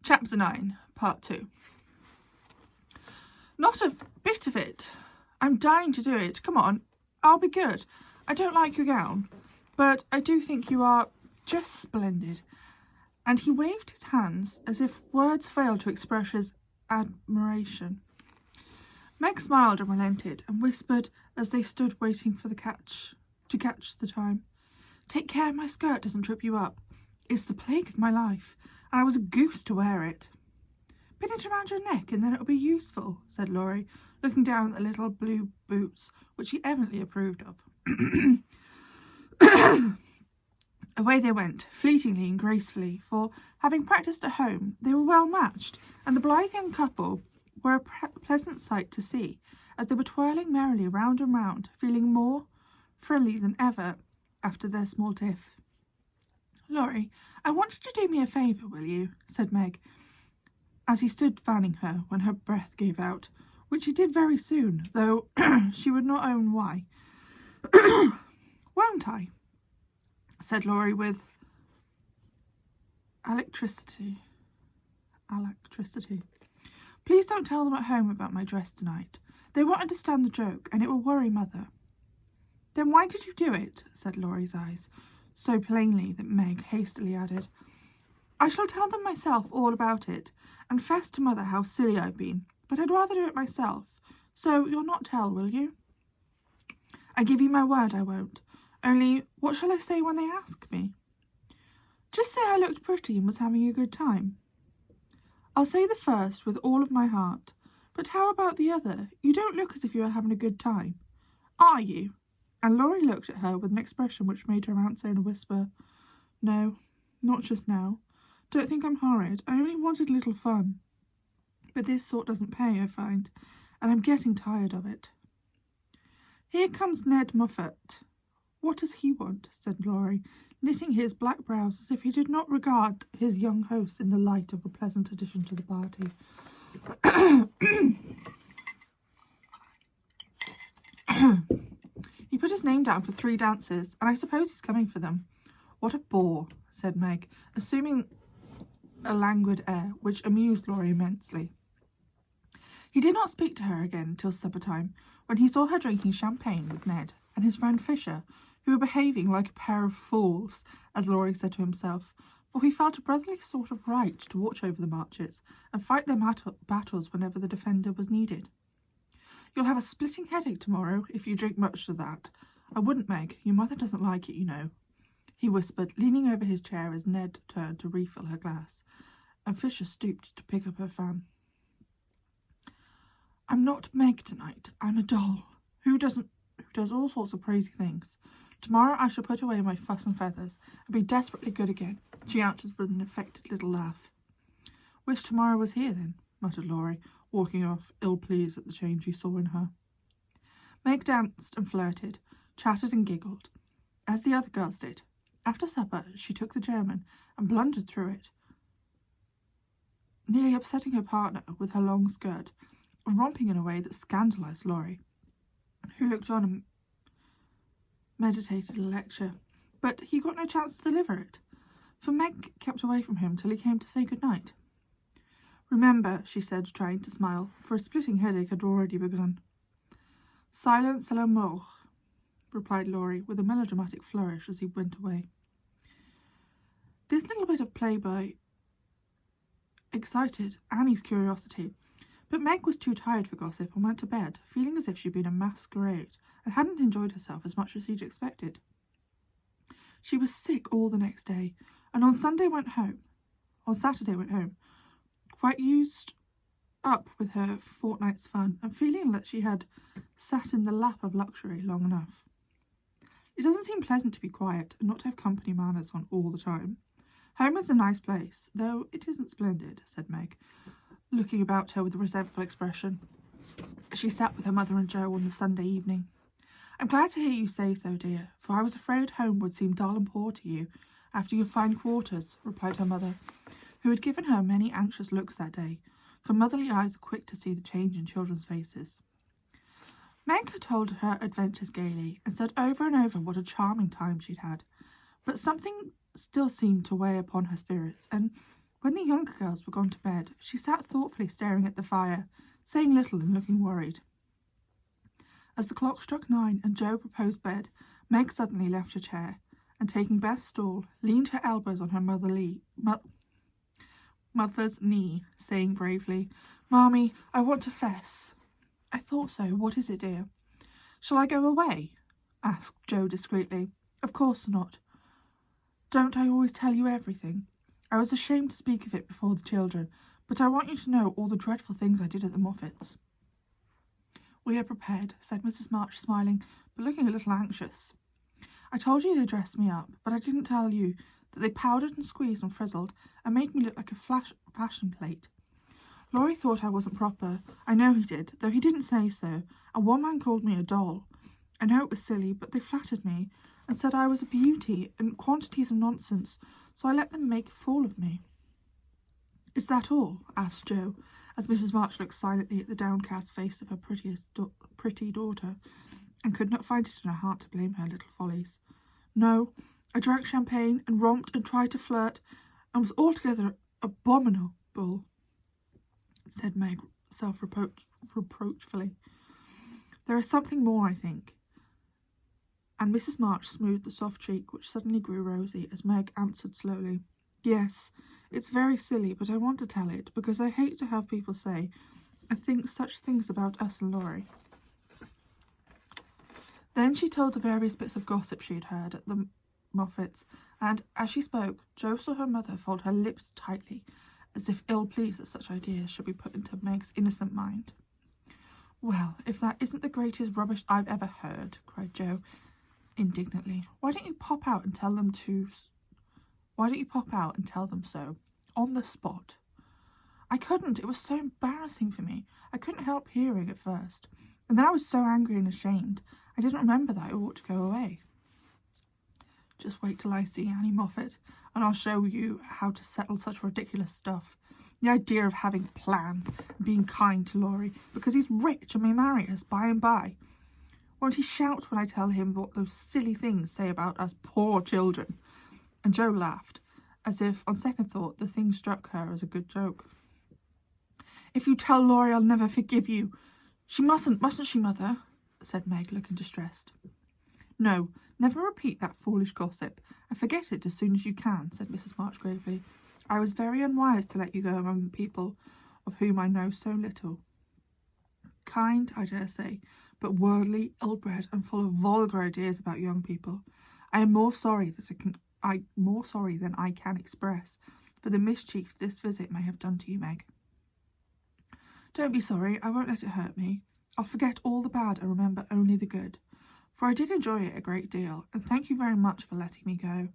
Chapter 9, Part 2. Not a bit of it. I'm dying to do it. Come on, I'll be good. I don't like your gown, but I do think you are just splendid. And he waved his hands as if words failed to express his admiration. Meg smiled and relented and whispered as they stood waiting for to catch the time. Take care my skirt doesn't trip you up. It's the plague of my life, and I was a goose to wear it. Pin it around your neck and then it'll be useful, said Laurie, looking down at the little blue boots, which she evidently approved of. Away they went, fleetingly and gracefully, for, having practised at home, they were well matched, and the blithe young couple were a pleasant sight to see, as they were twirling merrily round and round, feeling more frilly than ever after their small tiff. Laurie, I want you to do me a favour, will you? Said Meg, as he stood fanning her when her breath gave out, which he did very soon, though she would not own why. Won't I? Said Laurie with electricity. Please don't tell them at home about my dress tonight. They won't understand the joke, and it will worry Mother. Then why did you do it? Said Laurie's eyes, so plainly that Meg hastily added, I shall tell them myself all about it, and fess to Mother how silly I've been, but I'd rather do it myself, so you'll not tell, will you? I give you my word I won't. Only, what shall I say when they ask me? Just say I looked pretty and was having a good time. I'll say the first with all of my heart, but how about the other? You don't look as if you were having a good time. Are you? And Laurie looked at her with an expression which made her answer in a whisper, No, not just now. Don't think I'm horrid. I only wanted a little fun. But this sort doesn't pay, I find, and I'm getting tired of it. Here comes Ned Moffat. What does he want? Said Laurie, knitting his black brows as if he did not regard his young host in the light of a pleasant addition to the party. He put his name down for 3 dances, and I suppose he's coming for them. What a bore, said Meg, assuming a languid air, which amused Laurie immensely. He did not speak to her again till supper time, when he saw her drinking champagne with Ned and his friend Fisher, who were behaving like a pair of fools, as Laurie said to himself, for he felt a brotherly sort of right to watch over the Marches and fight their battles whenever the defender was needed. You'll have a splitting headache tomorrow if you drink much of that. I wouldn't, Meg. Your mother doesn't like it, you know, he whispered, leaning over his chair as Ned turned to refill her glass, and Fisher stooped to pick up her fan. I'm not Meg tonight. I'm a doll who does all sorts of crazy things. Tomorrow I shall put away my fuss and feathers and be desperately good again, she answered with an affected little laugh. Wish tomorrow was here then, muttered Laurie, walking off, ill-pleased at the change he saw in her. Meg danced and flirted, chattered and giggled, as the other girls did. After supper she took the German and blundered through it, nearly upsetting her partner with her long skirt, romping in a way that scandalised Laurie, who looked on and meditated a lecture, but he got no chance to deliver it, for Meg kept away from him till he came to say good night. Remember, she said, trying to smile, for a splitting headache had already begun. Silence à la mort, replied Laurie, with a melodramatic flourish as he went away. This little bit of playboy excited Annie's curiosity, but Meg was too tired for gossip and went to bed, feeling as if she'd been a masquerade and hadn't enjoyed herself as much as she'd expected. She was sick all the next day, and on Saturday went home, quite used up with her fortnight's fun, and feeling that she had sat in the lap of luxury long enough. It doesn't seem pleasant to be quiet and not to have company manners on all the time. Home is a nice place, though it isn't splendid, said Meg, looking about her with a resentful expression. She sat with her mother and Joe on the Sunday evening. I'm glad to hear you say so, dear, for I was afraid home would seem dull and poor to you after your fine quarters, replied her mother, who had given her many anxious looks that day, for motherly eyes are quick to see the change in children's faces. Meg had told her adventures gaily, and said over and over what a charming time she'd had, but something still seemed to weigh upon her spirits, and When the younger girls were gone to bed, she sat thoughtfully staring at the fire, saying little and looking worried. As the clock struck 9 and Jo proposed bed, Meg suddenly left her chair, and taking Beth's stool, leaned her elbows on her mother's knee, saying bravely, "Marmee, I want to fess." "I thought so. What is it, dear?" "Shall I go away?" asked Jo discreetly. "Of course not. Don't I always tell you everything? I was ashamed to speak of it before the children, but I want you to know all the dreadful things I did at the Moffats." "We are prepared," said Mrs. March, smiling, but looking a little anxious. "I told you they dressed me up, but I didn't tell you that they powdered and squeezed and frizzled and made me look like a fashion plate. Laurie thought I wasn't proper. I know he did, though he didn't say so, and one man called me a doll. I know it was silly, but they flattered me and said I was a beauty and quantities of nonsense, so I let them make a fool of me." "Is that all?" asked Jo, as Mrs. March looked silently at the downcast face of her pretty daughter, and could not find it in her heart to blame her little follies. "No, I drank champagne and romped and tried to flirt, and was altogether abominable," said Meg self-reproachfully. "There is something more, I think." And Mrs. March smoothed the soft cheek, which suddenly grew rosy, as Meg answered slowly, "Yes, it's very silly, but I want to tell it, because I hate to have people say I think such things about us and Laurie." Then she told the various bits of gossip she had heard at the Moffats, and, as she spoke, Jo saw her mother fold her lips tightly, as if ill-pleased that such ideas should be put into Meg's innocent mind. "Well, if that isn't the greatest rubbish I've ever heard," cried Jo indignantly. Why don't you pop out and tell them so, on the spot?" "I couldn't. It was so embarrassing for me. I couldn't help hearing at first. And then I was so angry and ashamed, I didn't remember that I ought to go away." "Just wait till I see Annie Moffat, and I'll show you how to settle such ridiculous stuff. The idea of having plans and being kind to Laurie because he's rich and may marry us by and by. Won't he shout when I tell him what those silly things say about us poor children?" And Jo laughed, as if, on second thought, the thing struck her as a good joke. "If you tell Laurie, I'll never forgive you. She mustn't she, Mother?" said Meg, looking distressed. "No, never repeat that foolish gossip, and forget it as soon as you can," said Mrs. March gravely. "I was very unwise to let you go among people of whom I know so little. Kind, I dare say, but worldly, ill-bred, and full of vulgar ideas about young people. I am more sorry than I can express for the mischief this visit may have done to you, Meg." "Don't be sorry. I won't let it hurt me. I'll forget all the bad and remember only the good, for I did enjoy it a great deal, and thank you very much for letting me go.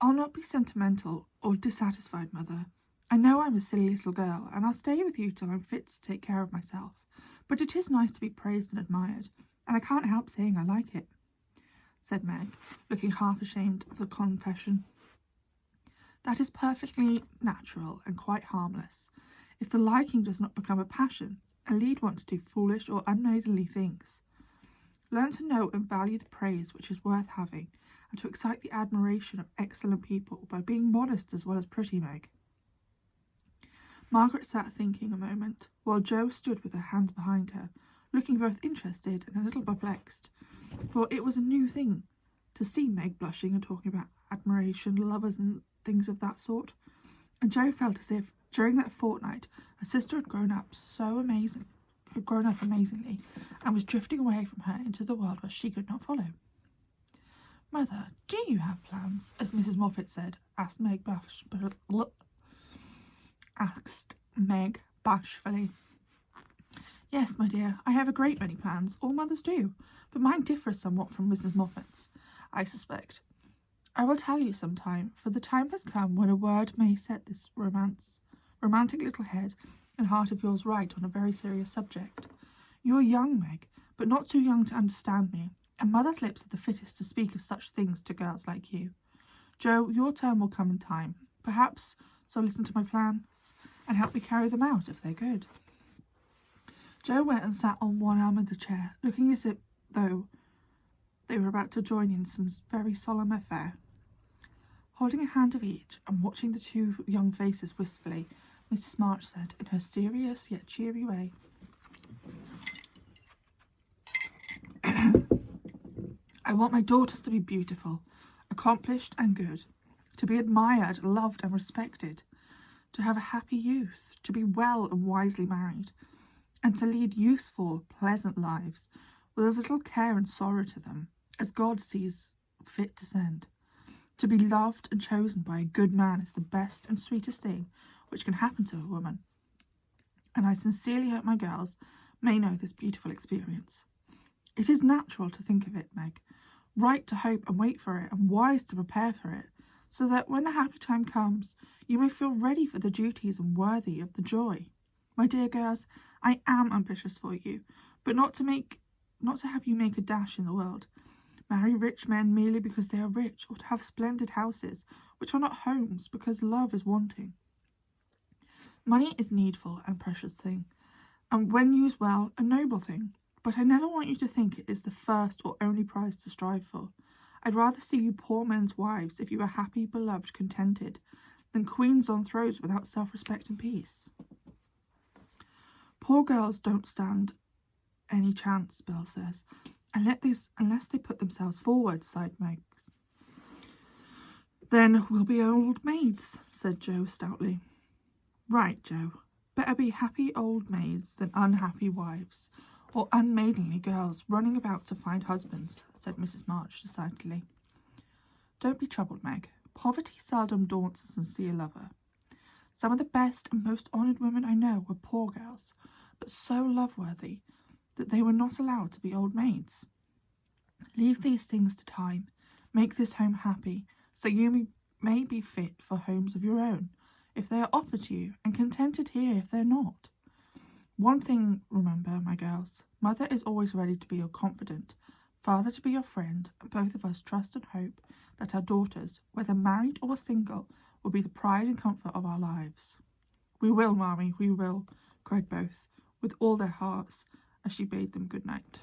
I'll not be sentimental or dissatisfied, Mother. I know I'm a silly little girl, and I'll stay with you till I'm fit to take care of myself, but it is nice to be praised and admired, and I can't help saying I like it," said Meg, looking half ashamed of the confession. "That is perfectly natural and quite harmless, if the liking does not become a passion and lead one to do foolish or unmaidenly things. Learn to know and value the praise which is worth having, and to excite the admiration of excellent people by being modest as well as pretty, Meg." Margaret sat thinking a moment, while Jo stood with her hands behind her, looking both interested and a little perplexed, for it was a new thing to see Meg blushing and talking about admiration, lovers, and things of that sort, and Jo felt as if, during that fortnight, her sister had grown up amazingly, and was drifting away from her into the world where she could not follow. "Mother, do you have plans, as Mrs. Moffat said?" asked Meg bashfully. "Yes, my dear, I have a great many plans. All mothers do, but mine differs somewhat from Mrs. Moffat's, I suspect. I will tell you some time, for the time has come when a word may set this romantic little head and heart of yours right on a very serious subject. You are young, Meg, but not too young to understand me, and mother's lips are the fittest to speak of such things to girls like you. Jo, your turn will come in time, perhaps, so listen to my plans and help me carry them out if they're good." Jo went and sat on one arm of the chair, looking as though they were about to join in some very solemn affair. Holding a hand of each and watching the two young faces wistfully, Mrs. March said, in her serious yet cheery way, I want my daughters to be beautiful, accomplished and good, to be admired, loved and respected, to have a happy youth, to be well and wisely married, and to lead useful, pleasant lives with as little care and sorrow to them as God sees fit to send. To be loved and chosen by a good man is the best and sweetest thing which can happen to a woman. And I sincerely hope my girls may know this beautiful experience. It is natural to think of it, Meg, right to hope and wait for it, and wise to prepare for it, so that when the happy time comes, you may feel ready for the duties and worthy of the joy. My dear girls, I am ambitious for you, but not to have you make a dash in the world. Marry rich men merely because they are rich, or to have splendid houses, which are not homes, because love is wanting. Money is needful and precious thing, and when used well, a noble thing. But I never want you to think it is the first or only prize to strive for. I'd rather see you poor men's wives if you are happy, beloved, contented, than queens on thrones without self-respect and peace. Poor girls don't stand any chance, Bill says, unless they put themselves forward, sighed Meggs. Then we'll be old maids, said Joe stoutly. Right, Joe. Better be happy old maids than unhappy wives, or unmaidenly girls running about to find husbands, said Mrs. March decidedly. Don't be troubled, Meg. Poverty seldom daunts a sincere lover. Some of the best and most honoured women I know were poor girls, but so love-worthy that they were not allowed to be old maids. Leave these things to time. Make this home happy, so you may be fit for homes of your own, if they are offered to you, and contented here if they're not. One thing remember, my girls, Mother is always ready to be your confidant, Father to be your friend, and both of us trust and hope that our daughters, whether married or single, will be the pride and comfort of our lives. We will, Mammy, we will, cried both, with all their hearts, as she bade them good night.